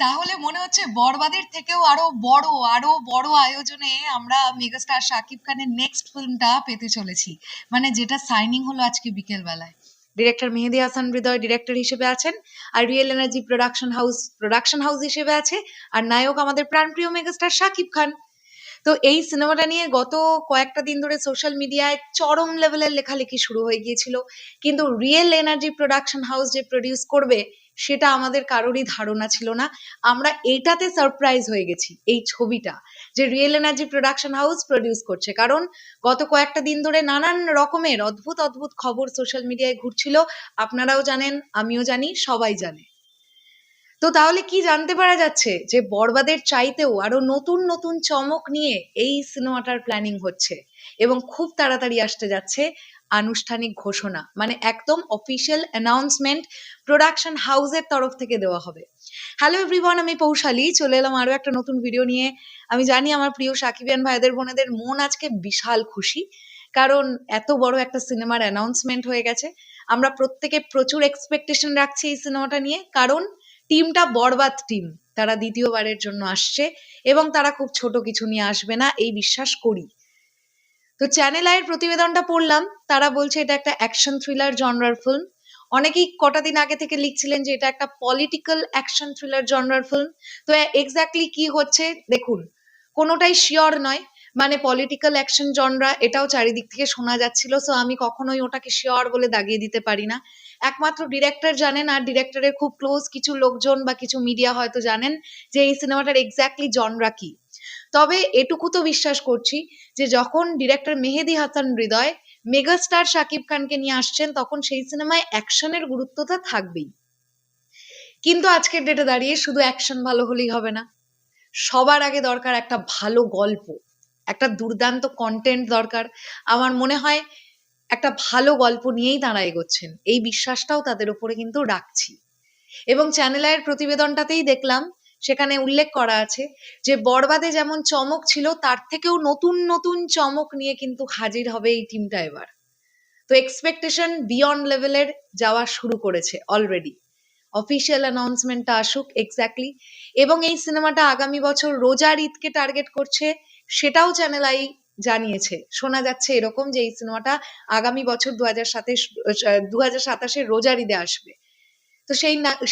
তাহলে মনে হচ্ছে বরবাদের থেকেও আরো বড় আয়োজনে আমরা মেগাস্টার শাকিব খানের নেক্সট ফিল্মটা পেতে চলেছি, মানে যেটা সাইনিং হলো আজকে বিকেল বেলায়। ডিরেক্টর মেহেদী হাসান হৃদয় ডিরেক্টর হিসেবে আছেন, আর রিয়েল এনার্জি প্রোডাকশন হাউস হিসেবে আছে, আর নায়ক আমাদের প্রাণপ্রিয় মেগাস্টার শাকিব খান। তো এই সিনেমাটা নিয়ে গত কয়েকটা দিন ধরে সোশ্যাল মিডিয়ায় চরম লেভেলের লেখালেখি শুরু হয়ে গিয়েছিল, কিন্তু রিয়েল এনার্জি প্রোডাকশন হাউস যে প্রডিউস করবে সেটা আমাদের কারোরই ধারণা ছিল না। আমরা এটাতে সারপ্রাইজ হয়ে গেছি, এই ছবিটা যে real energy production house produce করছে, কারণ গত কয়েকটা দিন ধরে নানান রকমের অদ্ভুত অদ্ভুত খবর সোশ্যাল মিডিয়ায় ঘুরছিল। আপনারাও জানেন, আমিও জানি, সবাই জানে। তো তাহলে কি জানতে পারা যাচ্ছে যে বরবাদের চাইতেও আরো নতুন নতুন চমক নিয়ে এই সিনেমাটার প্ল্যানিং হচ্ছে, এবং খুব তাড়াতাড়ি আসতে যাচ্ছে আনুষ্ঠানিক ঘোষণা, মানে একদম অফিসিয়াল অ্যানাউন্সমেন্ট প্রোডাকশন হাউসের তরফ থেকে দেওয়া হবে। হ্যালো এভরিওয়ান, আমি পৌশালী চলে এলাম আরো একটা নতুন ভিডিও নিয়ে। আমি জানি আমার প্রিয় সাকিবিয়ান ভাইদের বোনেদের মন আজকে বিশাল খুশি, কারণ এত বড় একটা সিনেমার অ্যানাউন্সমেন্ট হয়ে গেছে। আমরা প্রত্যেকে প্রচুর এক্সপেকটেশন রাখছি এই সিনেমাটা নিয়ে, কারণ টিমটা বরবাদ টিম, তারা দ্বিতীয়বারের জন্য আসছে এবং তারা খুব ছোট কিছু নিয়ে আসবে না, এই বিশ্বাস করি। তো চ্যানেল আইয়ের প্রতিবেদনটা পড়লাম, তারা বলছে এটা একটা অ্যাকশন থ্রিলার জনরার ফিল্ম। অনেকেই কটা দিন আগে থেকে লিখছিলেন যে এটা একটা পলিটিক্যাল অ্যাকশন থ্রিলার জনরার ফিল্ম। তো এক্স্যাক্টলি কি হচ্ছে দেখুন, কোনোটাই শিওর নয়। মানে পলিটিক্যাল অ্যাকশন জনরা এটাও চারিদিক থেকে শোনা যাচ্ছিল, সো আমি কখনোই ওটাকে শিওর বলে দাগিয়ে দিতে পারি না। একমাত্র ডিরেক্টর জানেন, আর ডিরেক্টরের খুব ক্লোজ কিছু লোকজন বা কিছু মিডিয়া হয়তো জানেন যে এই সিনেমাটার এক্স্যাক্টলি জনরা কি। তবে এটুকু তো বিশ্বাস করছি যে যখন ডিরেক্টর মেহেদী হাসান হৃদয় মেগাস্টার শাকিব খানকে নিয়ে আসছেন, তখন সেই সিনেমায় অ্যাকশনের গুরুত্বটা থাকবেই। কিন্তু আজকের ডেটে দাঁড়িয়ে শুধু অ্যাকশন ভালো হলেই হবে না, সবার আগে দরকার একটা ভালো গল্প, একটা দুর্দান্ত কন্টেন্ট দরকার। আমার মনে হয় একটা ভালো গল্প নিয়েই তারা এগোচ্ছেন, এই বিশ্বাসটাও তাদের উপরে কিন্তু রাখছি। এবং চ্যানেল আইয়ের প্রতিবেদনটাতেই দেখলাম, সেখানে উল্লেখ করা আছে যে বরবাদে যেমন চমক ছিল তার থেকেও নতুন নতুন চমক নিয়ে কিন্তু হাজির হবে এই টিমটা এবার। তো এক্সপেকটেশন বিয়ন্ড লেভেলের যাওয়া শুরু করেছে অলরেডি। অফিসিয়াল অ্যানাউন্সমেন্টটা আসুক এক্স্যাক্টলি। এবং এই সিনেমাটা আগামী বছর রোজার ঈদকে টার্গেট করছে, সেটাও চ্যানেল আই জানিয়েছে। শোনা যাচ্ছে এরকম যে এই সিনেমাটা আগামী বছর 2027 রোজার ঈদে আসবে। তো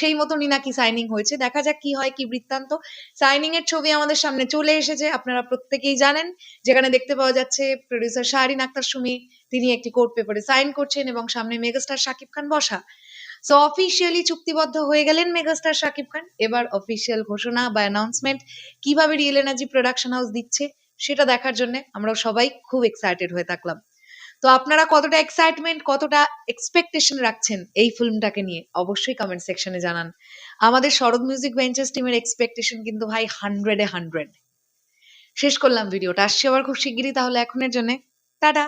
সেই মতনই নাকি সাইনিং হয়েছে, দেখা যাক কি হয়, কি বৃত্তান্ত। সাইনিং এর ছবি আমাদের সামনে চলে এসেছে, আপনারা প্রত্যেকেই জানেন, যেখানে দেখতে পাওয়া যাচ্ছে প্রডিউসার শাহরিন আক্তার সুমি, তিনি একটি কোর্ট পেপারে সাইন করছেন এবং সামনে মেগাস্টার শাকিব খান বসা। সো অফিসিয়ালি চুক্তিবদ্ধ হয়ে গেলেন মেগাস্টার শাকিব খান। এবার অফিসিয়াল ঘোষণা বা অ্যানাউন্সমেন্ট কিভাবে রিয়েল এনার্জি প্রোডাকশন হাউস দিচ্ছে সেটা দেখার জন্য আমরা সবাই খুব এক্সাইটেড হয়ে থাকলাম। তো আপনারা কতটা এক্সাইটমেন্ট, কতটা এক্সপেকটেশন রাখছেন এই ফিল্মটাকে নিয়ে অবশ্যই কমেন্ট সেকশনে জানান। আমাদের শরৎ মিউজিক ভেঞ্চার্স টিমের এক্সপেকটেশন কিন্তু ভাই 100-এ 100। শেষ করলাম ভিডিওটা, আসছি আবার খুব শিগগিরই, তাহলে এখনের জন্য টাটা।